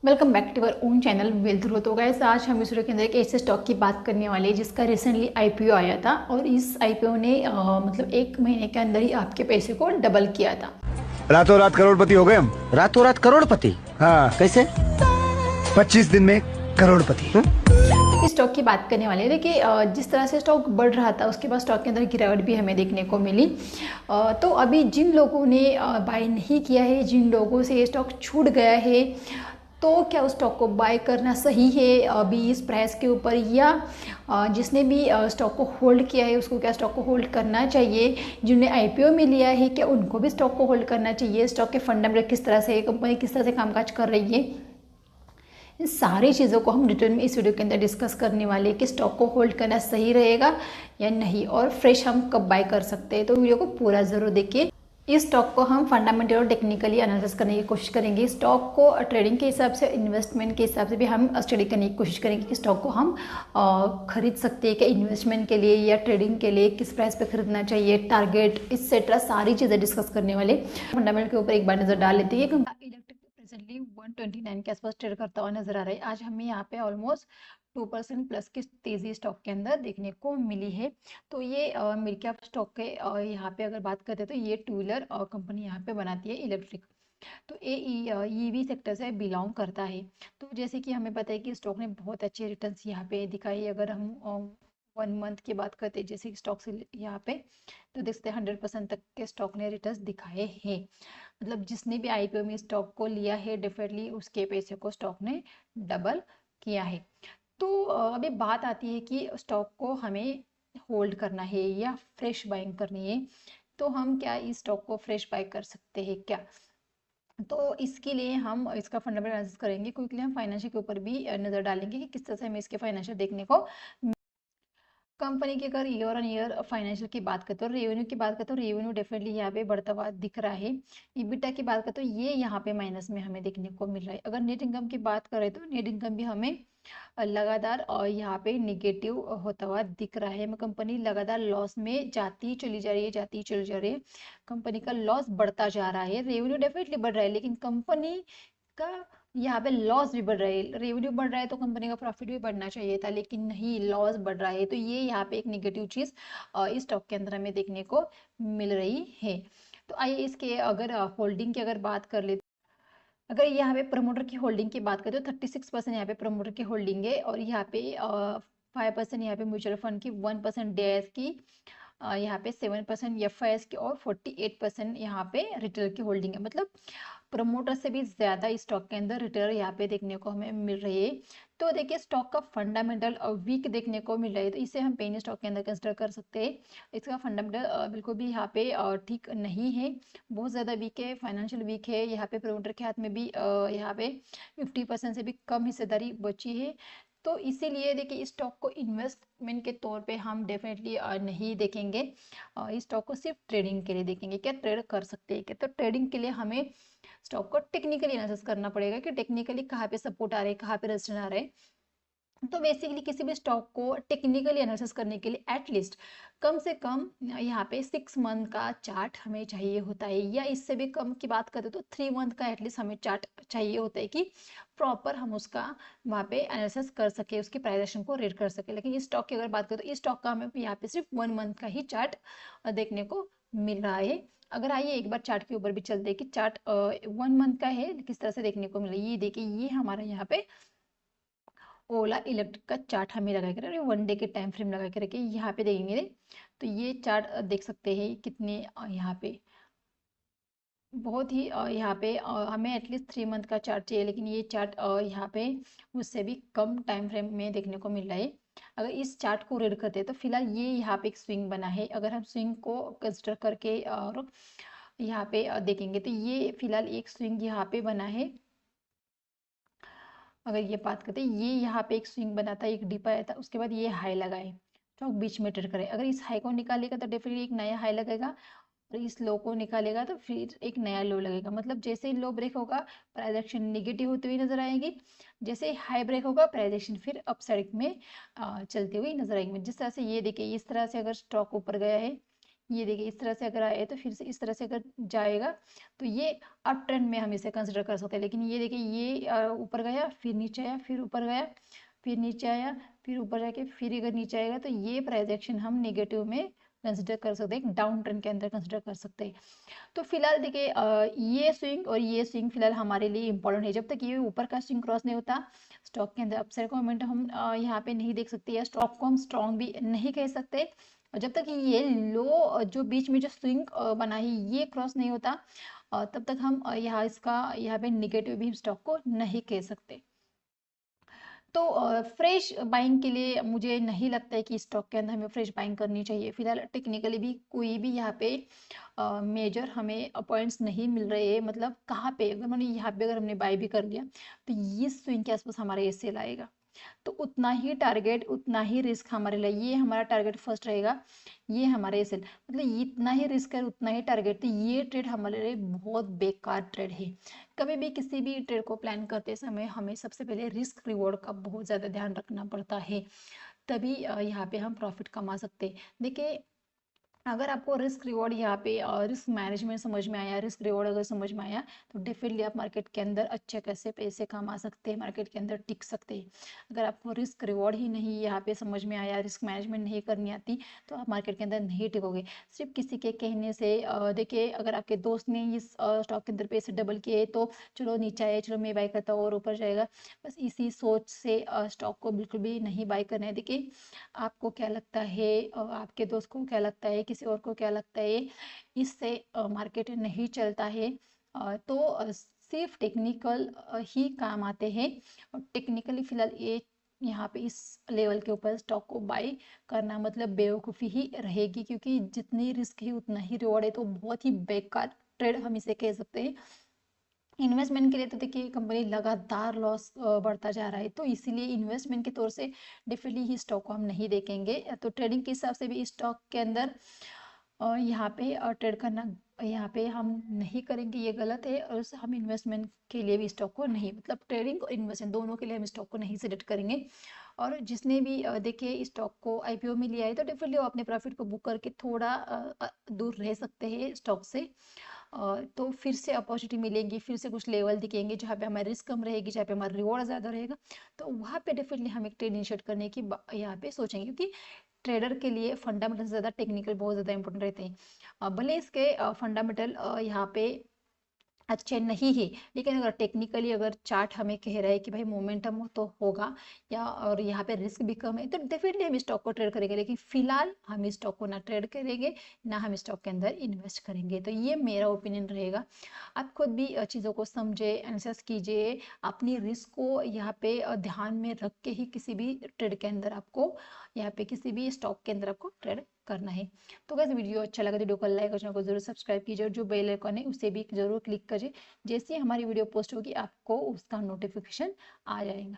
Welcome back to our own channel wealth growth. तो guys आज हम इस वीडियो के अंदर एक ऐसे स्टॉक की बात करने वाले हैं जिसका रिसेंटली आईपीओ आया था और इस आईपीओ ने मतलब एक महीने के अंदर ही आपके पैसे को डबल किया था। रातों रात करोड़पति हो गए हम। रातों रात करोड़पति? हाँ, कैसे? 25 दिन में करोड़पति। इस स्टॉक की बात करने वाले हैं। देखिए जिस तरह से स्टॉक बढ़ रहा था उसके बाद स्टॉक के अंदर गिरावट भी हमें देखने को मिली। तो अभी जिन लोगों ने बाय नहीं किया है, जिन लोगों से ये स्टॉक छूट गया है, तो क्या उस स्टॉक को बाय करना सही है अभी इस प्राइस के ऊपर, या जिसने भी स्टॉक को होल्ड किया है उसको क्या स्टॉक को होल्ड करना चाहिए? जिन्होंने आईपीओ में लिया है क्या उनको भी स्टॉक को होल्ड करना चाहिए? स्टॉक के फंडामेंटल किस तरह से, कंपनी किस तरह से कामकाज कर रही है, इन सारी चीज़ों को हम डिटेल में इस वीडियो के अंदर डिस्कस करने वाले हैं कि स्टॉक को होल्ड करना सही रहेगा या नहीं, और फ्रेश हम कब बाय कर सकते हैं। तो वीडियो को पूरा ज़रूर देखिए। इस स्टॉक को हम फंडामेंटल और टेक्निकली एनालिसिस करने की कोशिश करेंगे। स्टॉक को ट्रेडिंग के हिसाब से, इन्वेस्टमेंट के हिसाब से भी हम स्टडी करने की कोशिश करेंगे कि स्टॉक को हम खरीद सकते हैं क्या इन्वेस्टमेंट के लिए या ट्रेडिंग के लिए, किस प्राइस पे खरीदना चाहिए, टारगेट एक्सेट्रा सारी चीज़ें डिस्कस करने वाले। फंडामेंटल के ऊपर एक बार नज़र डाल लेते हैं। इलेक्ट्रिक प्रेजेंटली 129 के आसपास ट्रेड करता हुआ नजर आ रहा है। आज हमें यहाँ पे ऑलमोस्ट 2% प्लस की तेजी स्टॉक के अंदर देखने को मिली है। तो ये मिड कैप स्टॉक के यहाँ पे अगर बात करते हैं तो ये टू व्हीलर कंपनी यहाँ पे बनाती है इलेक्ट्रिक। तो ये ईवी सेक्टर से बिलोंग करता है। तो जैसे कि हमें पता है कि स्टॉक ने बहुत अच्छे रिटर्न्स यहाँ पे दिखाई। अगर हम 1 मंथ की बात करते हैं जैसे स्टॉक से यहाँ पे, तो देखते हैं 100% तक के स्टॉक ने रिटर्न्स दिखाए हैं। मतलब जिसने भी आईपीओ में स्टॉक को लिया है डेफिनेटली उसके पैसे को स्टॉक ने डबल किया है। तो अभी बात आती है कि स्टॉक को हमें होल्ड करना है या फ्रेश बाइंग करनी है। तो हम क्या इस स्टॉक को फ्रेश बाय कर सकते हैं क्या? तो इसके लिए हम इसका फंडामेंटल एनालिसिस करेंगे, क्योंकि हम फाइनेंशियल के ऊपर भी नजर डालेंगे कि किस तरह से हमें इसके फाइनेंशियल देखने को। कंपनी की अगर ईयर ऑन ईयर फाइनेंशियल की बात करते हो, रेवेन्यू की बात करते हो, रेवेन्यू डेफिनेटली यहाँ पे बढ़ता हुआ दिख रहा है। ईबिटा की बात करते हो ये यहाँ पे माइनस में हमें देखने को मिल रहा है। अगर नेट इनकम की बात करें तो नेट इनकम भी हमें लगातार और यहाँ पे निगेटिव होता हुआ दिख रहा है। कंपनी लगातार लॉस में जाती चली जा रही है, जाती चली जा रही है। कंपनी का लॉस बढ़ता जा रहा है। रेवेन्यू डेफिनेटली बढ़ रहा है लेकिन कंपनी का यहाँ पे लॉस भी बढ़ रहा है। रेवेन्यू बढ़ रहा है तो कंपनी का प्रॉफिट भी बढ़ना चाहिए था, लेकिन नहीं, लॉस बढ़ रहा है। तो ये यहाँ पे एक नेगेटिव चीज इस स्टॉक के अंदर हमें देखने को मिल रही है। तो आइए इसके अगर होल्डिंग की अगर बात कर ले, अगर यहाँ पे प्रमोटर की होल्डिंग की बात करें तो 36% यहाँ पे प्रमोटर की होल्डिंग है, और यहाँ पे 5% यहाँ पे म्यूचुअल फंड की, 1% डीआईएस की, यहाँ पे 7% एफआईएस की, और 48% यहाँ पे रिटेलर की होल्डिंग है। मतलब प्रमोटर से भी ज्यादा स्टॉक के अंदर रिटेलर यहाँ पे देखने को हमें मिल रही है। तो देखिए स्टॉक का फंडामेंटल वीक देखने को मिल रहा है, तो इसे हम पेनी स्टॉक के अंदर कंसिडर कर सकते हैं। इसका फंडामेंटल बिल्कुल भी यहाँ पे ठीक नहीं है, बहुत ज़्यादा वीक है, फाइनेंशियल वीक है। यहाँ पे प्रमोटर के हाथ में भी यहाँ पे 50% से भी कम हिस्सेदारी बची है। तो इसीलिए देखिए इस स्टॉक को इन्वेस्टमेंट के तौर पे हम डेफिनेटली नहीं देखेंगे। इस स्टॉक को सिर्फ ट्रेडिंग के लिए देखेंगे। क्या ट्रेड कर सकते हैं क्या? तो ट्रेडिंग के लिए हमें स्टॉक को टेक्निकली एनालिसिस करना पड़ेगा कि टेक्निकली कहाँ पे सपोर्ट आ रहे हैं, कहाँ पे रेजिस्टेंस आ रहे हैं। तो बेसिकली किसी भी स्टॉक को टेक्निकली एनालिसिस करने के लिए एटलीस्ट कम से कम यहाँ पे 6 मंथ का चार्ट हमें चाहिए होता है, या इससे भी कम की बात करें तो 3 मंथ का एटलीस्ट हमें चार्ट चाहिए होता है कि प्रॉपर हम उसका वहाँ पे एनालिसिस कर सके, उसकी प्राइस एक्शन को रीड कर सके। लेकिन इस स्टॉक की अगर बात करें तो इस स्टॉक का हमें यहाँ पे सिर्फ 1 मंथ का ही चार्ट देखने को मिल रहा है। अगर आइए एक बार चार्ट के ऊपर भी चलते हैं कि चार्ट 1 मंथ का है किस तरह से देखने को मिला। ये देखिए ये हमारा यहाँ पे ओला इलेक्ट्रिक का चार्ट हमें लगा के रखे, 1 डे के टाइम फ्रेम लगा के रखे। यहाँ पे देखेंगे तो ये चार्ट देख सकते हैं कितने यहाँ पे बहुत ही यहाँ पे हमें एटलीस्ट 3 मंथ का चार्ट चाहिए, लेकिन ये चार्ट यहाँ पे उससे भी कम टाइम फ्रेम में देखने को मिल रहा है। अगर इस चार्ट को रीड करते हैं तो फिलहाल ये यहाँ पे एक स्विंग बना है। अगर हम स्विंग को कंसिडर करके और यहाँ पे देखेंगे तो ये फिलहाल एक स्विंग यहाँ पे बना है। अगर ये बात करते हैं ये यहाँ पे एक स्विंग बना था, एक डिप आया था, उसके बाद ये हाई लगाए, स्टॉक बीच में ट्रेड करे। अगर इस हाई को निकालेगा तो डेफिनेटली एक नया हाई लगेगा, और इस लो को निकालेगा तो फिर एक नया लो लगेगा। मतलब जैसे ही लो ब्रेक होगा प्राइस एक्शन निगेटिव होती हुई नजर आएगी, जैसे हाई ब्रेक होगा प्राइस एक्शन फिर अप साइड में चलती हुई नजर आएगी। जिस तरह से ये देखिए इस तरह से अगर स्टॉक ऊपर गया है, ये देखिए इस तरह से अगर आए तो फिर से इस तरह से अगर जाएगा तो ये अप ट्रेंड में हम इसे कंसिडर कर सकते हैं। लेकिन ये देखिए ये ऊपर गया फिर नीचे आया फिर ऊपर गया फिर नीचे आया फिर ऊपर जाके फिर अगर नीचे आएगा तो ये प्राइस एक्शन हम नेगेटिव में कंसिडर कर सकते हैं, एक डाउन ट्रेंड के अंदर कंसिडर कर सकते हैं। तो फिलहाल देखिए ये स्विंग और ये स्विंग फिलहाल हमारे लिए इंपॉर्टेंट है। जब तक ये ऊपर का स्विंग क्रॉस नहीं होता स्टॉक के अंदर अपसाइड का मोमेंटम हम यहाँ पे नहीं देख सकते या स्टॉक को हम स्ट्रॉन्ग भी नहीं कह सकते। और जब तक ये लो जो बीच में जो स्विंग बना है ये क्रॉस नहीं होता तब तक हम यहाँ पे निगेटिव भी स्टॉक को नहीं कह सकते। तो फ्रेश बाइंग के लिए मुझे नहीं लगता है कि स्टॉक के अंदर हमें फ्रेश बाइंग करनी चाहिए। फिलहाल टेक्निकली भी कोई भी यहाँ पे मेजर हमें पॉइंट्स नहीं मिल रहे हैं। मतलब कहाँ पे अगर मैंने यहाँ पे अगर हमने बाय भी कर लिया तो ये स्विंग के आसपास हमारा ये सेल आएगा, तो उतना ही टारगेट उतना ही रिस्क हमारे लिए। ये हमारा टारगेट फर्स्ट रहेगा, ये हमारे सेल, मतलब इतना ही रिस्क है उतना ही टारगेट। तो ये ट्रेड हमारे लिए बहुत बेकार ट्रेड है। कभी भी किसी भी ट्रेड को प्लान करते समय हमें सबसे पहले रिस्क रिवॉर्ड का बहुत ज़्यादा ध्यान रखना पड़ता है, तभी यहाँ पे हम प्रॉफिट कमा सकते हैं। देखिए अगर आपको रिस्क रिवॉर्ड यहाँ पे रिस्क मैनेजमेंट समझ में आया, रिस्क रिवॉर्ड अगर समझ में आया तो डेफिनेटली आप मार्केट के अंदर अच्छे खासे पैसे कमा सकते हैं, मार्केट के अंदर टिक सकते हैं। अगर आपको रिस्क रिवॉर्ड ही नहीं यहाँ पे समझ में आया, रिस्क मैनेजमेंट नहीं करनी आती तो आप मार्केट के अंदर नहीं टिकोगे। सिर्फ किसी के कहने से देखिए अगर आपके दोस्त ने इस स्टॉक के अंदर पैसे डबल किए तो चलो नीचे आए चलो मैं बाई करता हूँ और ऊपर जाएगा, बस इसी सोच से स्टॉक को बिल्कुल भी नहीं बाई करना है। देखिए आपको क्या लगता है, आपके दोस्त को क्या लगता है, किसी और को क्या लगता है, इससे मार्केट नहीं चलता है। तो सिर्फ टेक्निकल ही काम आते हैं। और टेक्निकली फिलहाल ये यहाँ पे इस लेवल के ऊपर स्टॉक को बाई करना मतलब बेवकूफ़ी ही रहेगी, क्योंकि जितनी रिस्क है उतना ही रिवॉर्ड है। तो बहुत ही बेकार ट्रेड हम इसे कह सकते हैं। इन्वेस्टमेंट के लिए तो देखिए कंपनी लगातार लॉस बढ़ता जा रहा है, तो इसीलिए इन्वेस्टमेंट के तौर से डेफिनेटली ही स्टॉक को हम नहीं देखेंगे। तो ट्रेडिंग के हिसाब से भी स्टॉक के अंदर यहाँ पे ट्रेड करना यहाँ पे हम नहीं करेंगे, ये गलत है। और हम इन्वेस्टमेंट के लिए भी स्टॉक को नहीं, मतलब ट्रेडिंग और इन्वेस्टमेंट दोनों के लिए हम स्टॉक को नहीं सिलेक्ट करेंगे। और जिसने भी देखिए स्टॉक को आईपीओ में लिया है तो डेफिनेटली वो अपने प्रॉफिट को बुक करके थोड़ा दूर रह सकते हैं स्टॉक से। तो फिर से अपॉर्चुनिटी मिलेगी, फिर से कुछ लेवल दिखेंगे जहाँ पे हमारी रिस्क कम रहेगी, जहाँ पे हमारा रिवॉर्ड ज़्यादा रहेगा। तो वहाँ पे डेफिनेटली हम एक ट्रेड इनिशिएट करने की यहाँ पे सोचेंगे, क्योंकि ट्रेडर के लिए फंडामेंटल से ज़्यादा टेक्निकल बहुत ज़्यादा इंपॉर्टेंट रहते हैं। भले इसके फंडामेंटल यहाँ पे अच्छे नहीं है, लेकिन अगर टेक्निकली अगर चार्ट हमें कह रहा है कि भाई मोमेंटम हो तो होगा या और यहाँ पे रिस्क भी कम है तो डेफिनेटली हम स्टॉक को ट्रेड करेंगे। लेकिन फिलहाल हम स्टॉक को ना ट्रेड करेंगे ना हम स्टॉक के अंदर इन्वेस्ट करेंगे। तो ये मेरा ओपिनियन रहेगा। आप खुद भी चीज़ों को समझे, एनालिसिस कीजिए, अपनी रिस्क को यहाँ पे ध्यान में रख के ही किसी भी ट्रेड के अंदर आपको यहाँ पे किसी भी स्टॉक के अंदर आपको ट्रेड करना है। तो गाइस वीडियो अच्छा लगा तो वीडियो को लाइक और चैनल को जरूर सब्सक्राइब कीजिए और जो बेल आइकन है उसे भी जरूर क्लिक करिए। जैसे ही हमारी वीडियो पोस्ट होगी आपको उसका नोटिफिकेशन आ जाएगा।